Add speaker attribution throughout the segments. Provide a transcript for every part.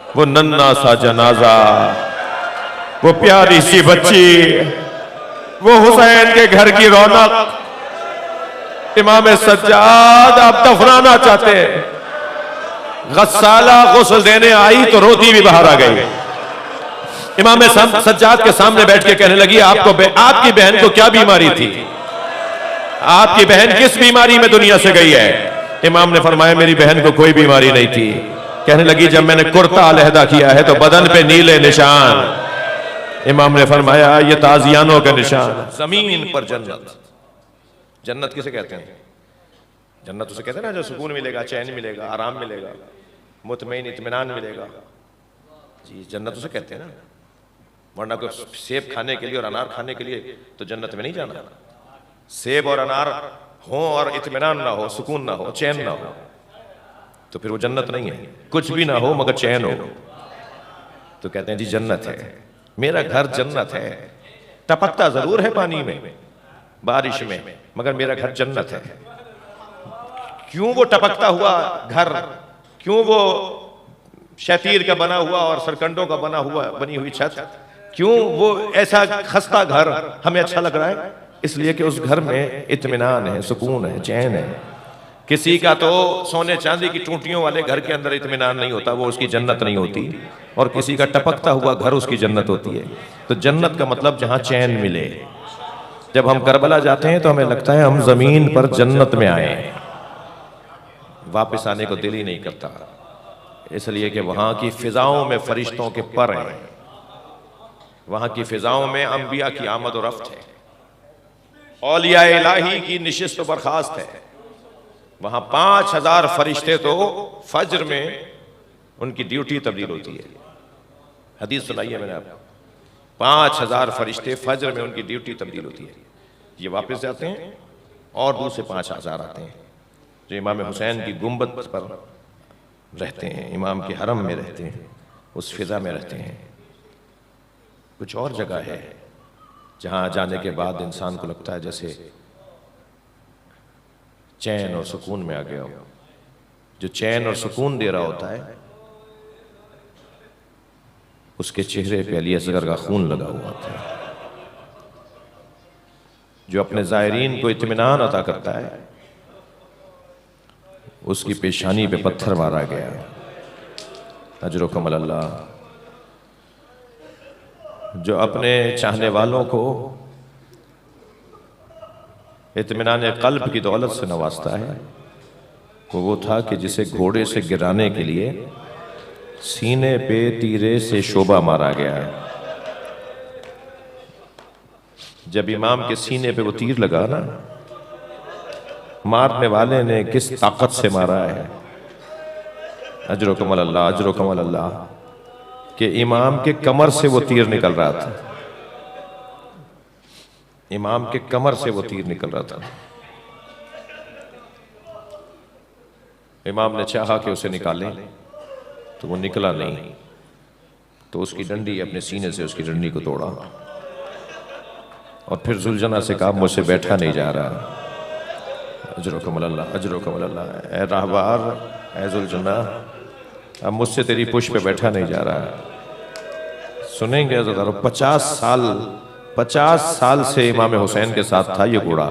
Speaker 1: वो नन्ना सा जनाजा, वो प्यारी सी बच्ची, वो हुसैन के घर की रौनक, इमाम सज्जाद आप दफनाना चाहते हैं। गस्साला गुस्ल देने आई तो रोती भी बाहर आ गई। इमाम सज्जाद के सामने बैठ के कहने लगी, आपकी बहन को क्या बीमारी थी? आपकी बहन किस बीमारी में दुनिया से गई है? इमाम ने फरमाया, मेरी बहन को कोई बीमारी नहीं थी। कहने लगी, जब मैंने कुर्ता अलहदा किया है तो बदन पे नीले निशान। इमाम ने फरमाया, ये ताजियानों का निशान। जमीन पर जन्नत। जन्नत किसे कहते हैं? जन्नत उसे कहते हैं ना जो सुकून मिलेगा, चैन मिलेगा, आराम मिलेगा, मुतमईन इत्मीनान मिलेगा। जी, जन्नत उसे कहते हैं ना। वरना कोई सेब खाने के लिए और अनार खाने के लिए तो जन्नत में नहीं जाना। सेब और अनार हो और इत्मीनान ना हो, सुकून ना हो, चैन ना हो, तो फिर वो जन्नत नहीं है। कुछ भी ना हो मगर चैन हो तो कहते हैं जी जन्नत है। मेरा घर जन्नत है। टपकता जरूर है पानी में, बारिश में, मगर मेरा घर जन्नत है। क्यों वो टपकता हुआ घर, क्यों वो शतीर का बना हुआ और सरकंडों का बनी हुई छत, क्यों वो ऐसा खस्ता घर हमें अच्छा लग रहा है? इसलिए कि उस घर में इत्मीनान है, सुकून है, चैन है। किसी का तो सोने चांदी की टूटियों वाले घर के अंदर इत्मीनान नहीं होता, वो उसकी जन्नत नहीं होती। और किसी का टपकता हुआ घर उसकी जन्नत होती है। तो जन्नत का मतलब जहां चैन मिले। जब हम करबला जाते हैं तो हमें लगता है हम जमीन पर जन्नत में आए, वापस आने को दिल ही नहीं करता, इसलिए कि वहां की फिजाओं में फरिश्तों के पर हैं, वहां की फिजाओं में अंबिया की आमद और रफ्त है, औलिया इलाही की निशिस्त बर्खास्त है। वहां 5000 फरिश्ते तो फज्र में उनकी ड्यूटी तब्दील होती है। हदीस सुनाई है मैंने आपको, 5000 फरिश्ते फज्र में उनकी ड्यूटी तब्दील होती है। ये वापस जाते हैं और दूसरे 5000 आते हैं जो इमाम हुसैन की गुंबद पर रहते हैं, इमाम के हरम में रहते हैं, उस फिजा में रहते हैं। कुछ और जगह है जहां जाने के बाद इंसान को लगता है जैसे चैन और सुकून में आ गया हो। जो चैन और सुकून दे रहा होता है उसके चेहरे पे अली असगर का खून लगा हुआ होता है। जो अपने ज़ायरीन को इत्मीनान अता करता है उसकी पेशानी पे पत्थर मारा गया। अजरुकम अल्लाह। जो अपने चाहने वालों को इत्मीनान क़ल्ब की दौलत से नवाजता है वो था कि जिसे घोड़े से गिराने के लिए सीने पे तीरे से शोभा मारा गया। जब इमाम के सीने पे वो तीर लगा ना, मारने वाले ने किस ताकत से मारा है। अजरुकम अल्लाह, अजरुकम अल्लाह, कि इमाम के कमर से वो तीर निकल रहा था। इमाम के कमर से वो तीर निकल रहा था। इमाम ने चाहा कि उसे निकालें तो वो निकला नहीं, तो उसकी डंडी अपने सीने से उसकी डंडी को तोड़ा और फिर जुलजना से कहा, मुझसे बैठा नहीं जा रहा। अजरुकम अल्लाह, अजरुकम अल्लाह, ए रहबार, ए जुलजना, अब मुझसे तेरी पुश पे बैठा नहीं जा रहा। सुनेंगे 50 साल से इमाम हुसैन के साथ था ये घोड़ा।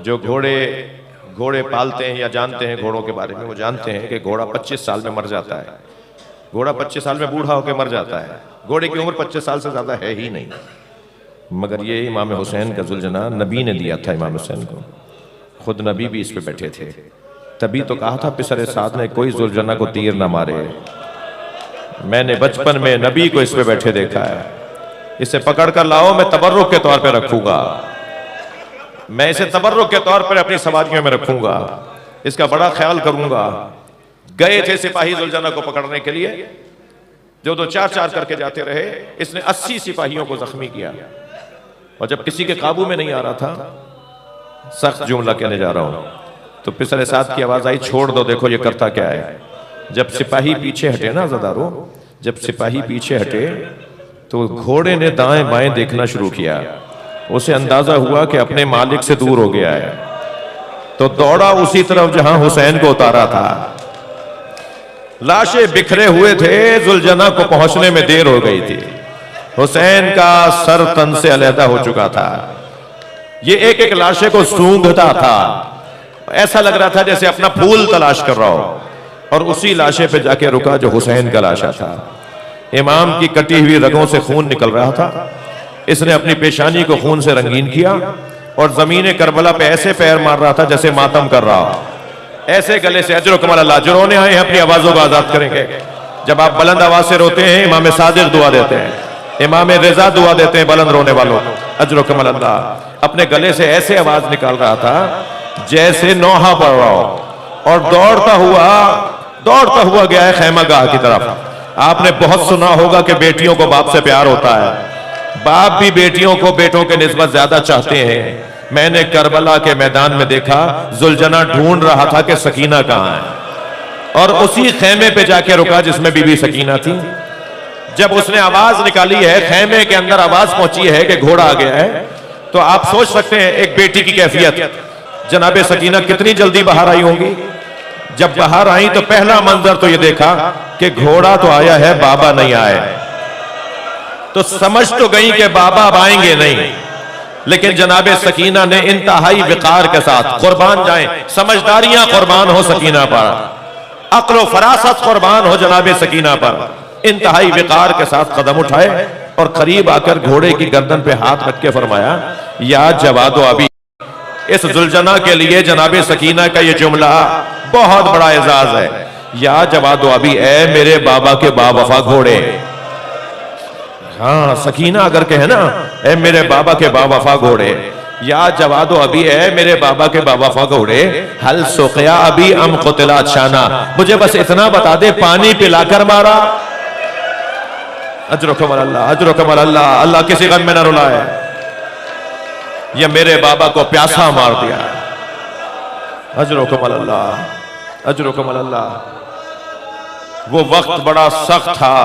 Speaker 1: जो घोड़े पालते हैं या जानते हैं घोड़ों के बारे में, वो जानते हैं कि घोड़ा 25 साल में मर जाता है। घोड़ा 25 साल में बूढ़ा होकर मर जाता है। घोड़े की उम्र 25 साल से ज्यादा है ही नहीं। मगर ये इमाम हुसैन का जुलजना नबी ने दिया था इमाम हुसैन को। खुद नबी भी इस पे बैठे थे। तभी तो कहा था पिसरे साद ने, कोई जुलजना को तीर ना मारे। मैंने बचपन में नबी को इस पे बैठे देखा है। इसे पकड़ कर लाओ, मैं तबर्रुक के तौर पे रखूंगा। मैं इसे तबर्रुक के तौर पर अपनी सवारियों में रखूंगा, इसका बड़ा ख्याल करूंगा। गए थे सिपाही जुलजना को पकड़ने के लिए, जो 2-4 करके जाते रहे। इसने 80 सिपाहियों को जख्मी किया और जब किसी के काबू में नहीं आ रहा था, सख्त जुमला कहने जा रहा हूं, तो पिसरे साथ की आवाज आई, छोड़ दो, देखो ये करता क्या है। जब सिपाही पीछे हटे ना ज़दारो, जब सिपाही पीछे हटे तो घोड़े ने दाएं बाएं देखना शुरू किया। उसे अंदाजा हुआ कि अपने मालिक से दूर हो गया है, तो दौड़ा उसी तरफ जहां हुसैन को उतारा था। लाशें बिखरे हुए थे, जुलजना को पहुंचने में देर हो गई थी। हुसैन का सर तन से अलहदा हो चुका था। ये एक एक लाशे को सूंघता था, ऐसा लग रहा था जैसे अपना फूल तलाश कर रहा हो। और उसी लाशे पे जाके रुका जो हुसैन का लाशा था। इमाम की कटी हुई रगों से खून निकल रहा था। इसने अपनी पेशानी को खून से रंगीन किया और जमीन करबला पे ऐसे पैर मार रहा था जैसे मातम कर रहा हो। ऐसे गले से अजर कमाल अल्लाह, जो रोने आए हैं अपनी आवाजों को आजाद करेंगे। जब आप बुलंद आवाज से रोते हैं, इमाम सादिक दुआ देते हैं, इमाम रिजा दुआ देते हैं बुलंद रोने वालों, अजर कमाल अल्लाह। अपने गले से ऐसे आवाज निकाल रहा था जैसे नौहा पड़ रहा हो। और दौड़ता हुआ गया है खैमागाह की तरफ। आपने बहुत सुना होगा कि बेटियों को बाप से प्यार होता है, बाप भी बेटियों को बेटों के निस्बत ज्यादा चाहते हैं। मैंने करबला के मैदान में देखा, जुलजना ढूंढ रहा था कि सकीना कहां है, और उसी खेमे पे जाके रुका जिसमें बीबी सकीना थी। जब उसने आवाज निकाली है, खेमे के अंदर आवाज पहुंची है कि घोड़ा आ गया है, तो आप सोच सकते हैं एक बेटी की कैफियत। जनाबे सकीना कितनी जल्दी बाहर आई होंगी। जब बाहर आई तो पहला मंजर तो ये देखा कि घोड़ा तो आया है, बाबा नहीं आए। तो समझ तो गई कि बाबा अब आएंगे नहीं, लेकिन जनाबे सकीना ने इंतहाई विकार के साथ, कुर्बान जाए समझदारियां कुर्बान हो सकीना पर, अक्ल फरासत कुर्बान हो जनाबे सकीना पर, इंतहाई विकार के साथ कदम उठाए और करीब आकर घोड़े की गर्दन पे हाथ रख के फरमाया, या जवादो अभी। इस जुलजना के लिए जनाबे सकीना का ये जुमला बहुत बड़ा एजाज है। या जवादो अभी, ए मेरे बाबा के बावफा घोड़े। हाँ, सकीना अगर कहे ना, ए मेरे बाबा के बावफा घोड़े, या जवादो अभी, ए मेरे बाबा के बावफा घोड़े, हल सुखया अभी अम कुतिला शाना, मुझे बस इतना बता दे पानी पिलाकर मारा। अजरो कमल अल्लाह, अजरो कमल अल्लाह, अल्लाह किसी गम में न रुलाए। ये मेरे बाबा को प्यासा मार दिया। अजरो कमल अल्लाह, अजरो कमल अल्लाह। वो वक्त बड़ा सख्त था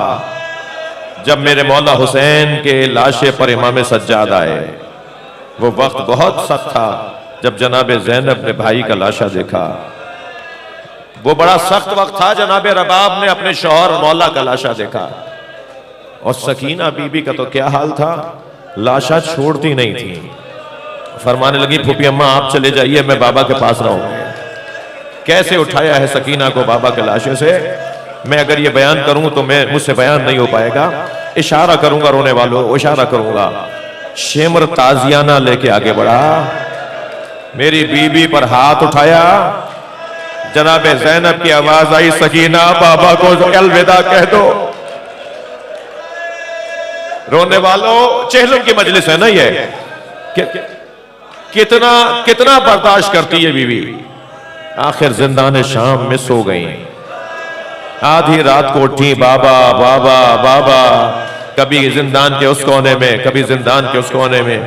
Speaker 1: जब मेरे मौला हुसैन के लाशे पर इमाम सज्जाद आए। वो वक्त बहुत सख्त था जब जनाबे ज़ैनब ने भाई का लाशा देखा। वो बड़ा सख्त वक्त था जनाबे रबाब ने अपने शौहर मौला का लाशा देखा। और सकीना बीबी का तो क्या हाल था, लाशा छोड़ती नहीं थी। फरमाने लगी, फूफी अम्मा आप चले जाइए, मैं बाबा के पास रहूंगी। कैसे उठाया है सकीना को बाबा के लाशे से, मैं अगर ये बयान करूं तो मैं मुझसे बयान नहीं हो पाएगा। इशारा करूंगा रोने वालों, इशारा करूंगा। शेमर ताजियाना लेके आगे बढ़ा, मेरी बीबी पर हाथ उठाया। जनाबे ज़ैनब की आवाज आई, सकीना बाबा को अलविदा कह दो। रोने वालों, चेहलों की मजलिस है ना ये, कितना कितना बर्दाश्त करती है बीवी। आखिर जिंदान शाम में सो गई। आधी रात को उठी, बाबा बाबा बाबा, कभी जिंदान के उस कोने में, कभी जिंदान के उस कोने में,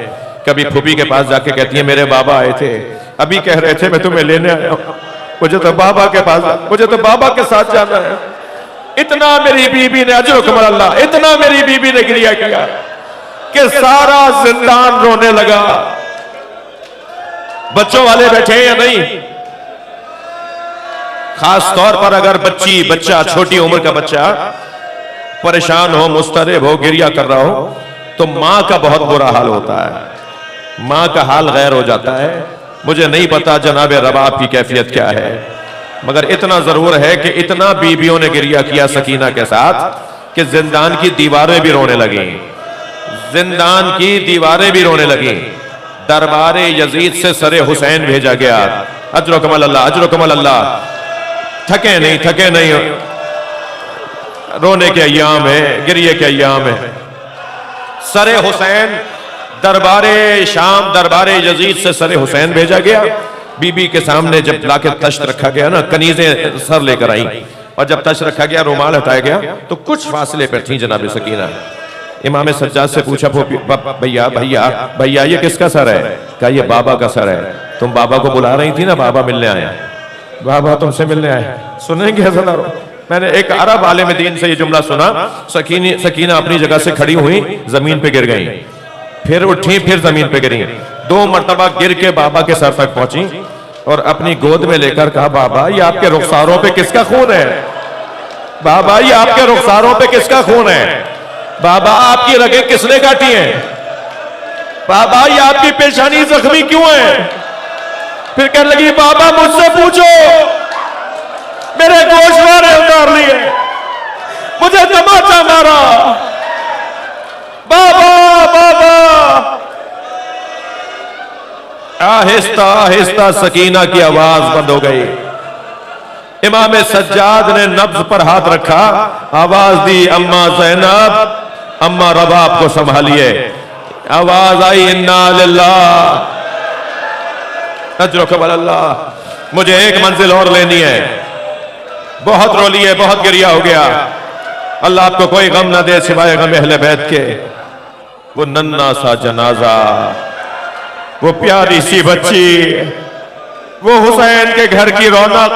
Speaker 1: कभी फूफी के पास जाके कहती है मेरे बाबा आए थे, अभी कह रहे थे मैं तुम्हें लेने आया हूं, मुझे तो बाबा के पास, मुझे तो बाबा के साथ जाना है। इतना मेरी बीबी ने, अजर कमल अल्लाह, इतना मेरी बीबी ने गिरिया किया कि सारा जिंदान रोने लगा। बच्चों वाले बैठे हैं या नहीं? खास तौर पर अगर बच्चा छोटी उम्र का बच्चा परेशान हो, मुस्तरब हो, गिरिया कर रहा हो, तो मां का बहुत बुरा हाल होता है। मां का हाल गैर हो जाता है। मुझे नहीं पता जनाबे रबाब की कैफियत क्या है, मगर इतना जरूर है कि इतना बीबियों ने गिरिया किया सकीना के साथ कि जिंदान की दीवारें भी रोने लगी। जिंदान की दीवारें भी रोने लगी। दरबारे यजीद से सरे हुसैन भेजा गया। अजर कमल अल्लाह, अजर कमल अल्लाह। थके नहीं, रोने के अय्याम है, गिरिए के अय्याम है। सरे हुसैन, दरबारे शाम, दरबारे यजीद से सरे हुसैन भेजा गया। बीबी के सामने जब लाके तश्त रखा गया ना, कनीजें सर लेकर आई, और जब तश्त रखा गया, रुमाल हटाया गया, तो कुछ फासले पर थी जनाब सकीना। इमाम सज्जाद से पूछा, भैया भैया भैया ये किसका सर है? कहा ये बाबा का सर है। तुम बाबा को बुला रही थी ना, बाबा मिलने आया। बाबा तुमसे मिलने आए, सुनेंगे हज़रात? मैंने एक अरब आलिम दीन से ये जुमला सुना। सकीना अपनी जगह से खड़ी हुई, जमीन पे गिर गई, फिर उठी, फिर जमीन पे गिरी, 2 मरतबा गिर के बाबा के सर तक पहुंची और अपनी गोद में लेकर कहा, बाबा ये आपके रुखसारों पे किसका खून है? बाबा ये आपके रुखसारों पे किसका खून है? बाबा आपकी रगें किसने काटी हैं? बाबा ये आपकी पेशानी जख्मी क्यों है? फिर कहने लगी बाबा मुझसे पूछो, मेरे गोश्तवारे उतार लिए, मुझे तमाचा मारा। बाबा बाबा आहिस्ता आहिस्ता सकीना की आवाज बंद हो गई। इमाम सज्जाद ने नब्ज पर हाथ रखा, आवाज दी अम्मा ज़ैनब, अम्मा रबाब को संभालिए। आवाज आई इन्ना लिल्लाह अल्लाह। मुझे एक मंजिल और लेनी है, बहुत रो लिए, बहुत गिरिया हो गया। अल्लाह आपको कोई गम ना दे सिवाय गम अहले बैत के। वो नन्ना सा जनाजा, वो प्यारी सी बच्ची, वो हुसैन के घर की रौनक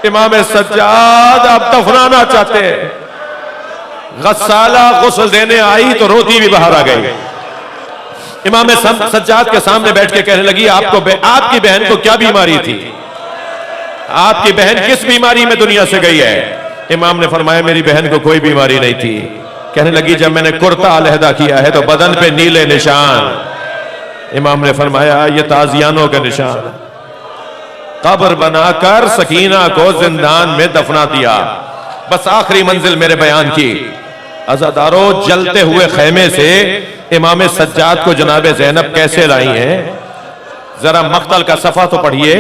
Speaker 1: इमाम सज्जाद आप दफनाना चाहते। गस्साला गुस्ल देने आई तो रोती भी बाहर आ गई। इमाम सज्जाद के सामने बैठ के कहने लगी आपकी बहन को क्या बीमारी थी? आपकी बहन किस बीमारी में दुनिया से गई है? इमाम ने फरमाया मेरी बहन को कोई बीमारी नहीं थी। कहने लगी जब मैंने कुर्ता अलहदा किया है तो बदन पे नीले निशान। इमाम ने फरमाया ये ताजियानों के निशान। कब्र बनाकर सकीना को जिंदान में दफना दिया। बस आखिरी मंजिल मेरे बयान की। अज़ादारों, जलते हुए खेमे से इमाम सज्जाद को जनाबे ज़ैनब कैसे लाई हैं? जरा मक्तल का सफा तो पढ़िए।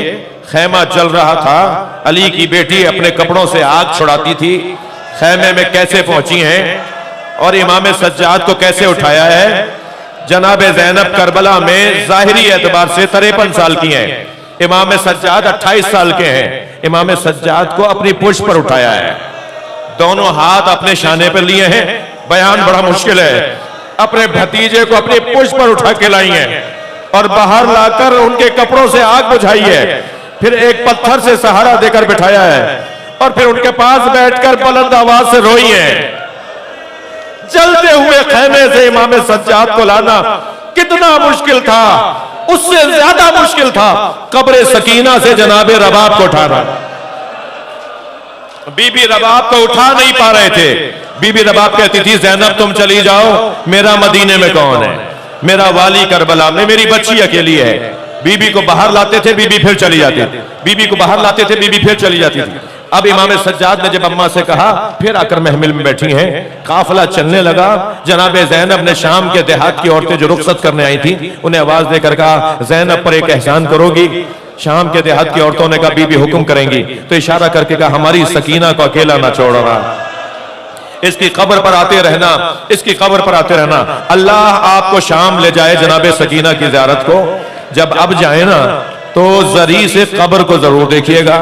Speaker 1: खेमा जल रहा था, अली की बेटी अपने कपड़ों से आग छुड़ाती थी। खेमे में कैसे पहुंची हैं और इमाम सज्जाद को कैसे उठाया है? जनाबे ज़ैनब करबला में जाहिरी एतबार से 53 साल की हैं, इमाम सज्जाद 28 साल के हैं। इमाम सज्जाद को अपनी पुष्ट पर उठाया है, दोनों हाथ अपने शाने पर लिए हैं। बयान बड़ा मुश्किल है। अपने भतीजे को अपनी पुष्ट पर उठा के लाई है और बाहर लाकर उनके कपड़ों से आग बुझाई है। फिर एक पत्थर से सहारा देकर बिठाया है और फिर उनके पास बैठकर बुलंद आवाज से रोई है। जलते हुए खेमे से इमाम सज्जाद को लाना कितना मुश्किल था, उससे ज्यादा मुश्किल था कब्र सकीना से जनाबे रबाब को उठाना। बीबी रबाब को उठा नहीं पा रहे थे। बीबी रबाब कहती थी ज़ैनब तुम चली जाओ, मेरा मदीने में कौन है? मेरा वाली करबला में मेरी बच्ची अकेली है। बीबी को बाहर लाते थे, बीबी फिर चली जाती थी। बीबी को बाहर लाते थे, बीबी फिर चली जाती थी। अब इमाम सज्जाद ने जब अम्मा से कहा, फिर आकर महमिल में बैठी हैं। काफिला चलने लगा। जनाबे ज़ैनब ने शाम के देहात की औरतें जो रुखसत करने आई थी उन्हें आवाज देकर कहा ज़ैनब पर एक एहसान करोगी? शाम के देहात की औरतों ने कहा बीबी हुक्म करेंगी। तो इशारा करके कहा हमारी सकीना को अकेला ना छोड़ना, इसकी कब्र पर आते रहना, इसकी कब्र पर आते रहना। अल्लाह आपको शाम ले जाए जनाबे सकीना की ज़ियारत को। जब अब जाए ना तो जरी से कब्र को जरूर देखिएगा।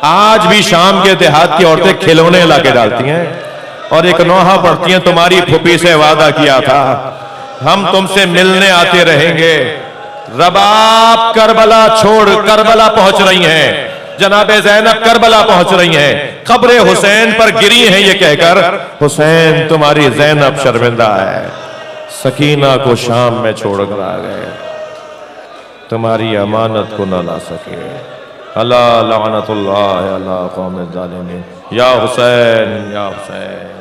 Speaker 1: आज भी शाम के देहात की औरतें खिलौने लाके डालती हैं और एक नोहा पढ़ती हैं तुम्हारी फूफी से वादा किया था हम तुमसे मिलने आते रहेंगे। रबाब करबला छोड़ करबला पहुंच रही हैं, जनाबे ज़ैनब करबला पहुंच रही हैं, कब्र हुसैन पर गिरी हैं ये कहकर हुसैन तुम्हारी ज़ैनब शर्मिंदा है, सकीना को शाम में छोड़कर आ गए, तुम्हारी अमानत को न ला सके। अला लानतुल्लाह अला कौम ज़ालिमीन। या हुसैन या हुसैन।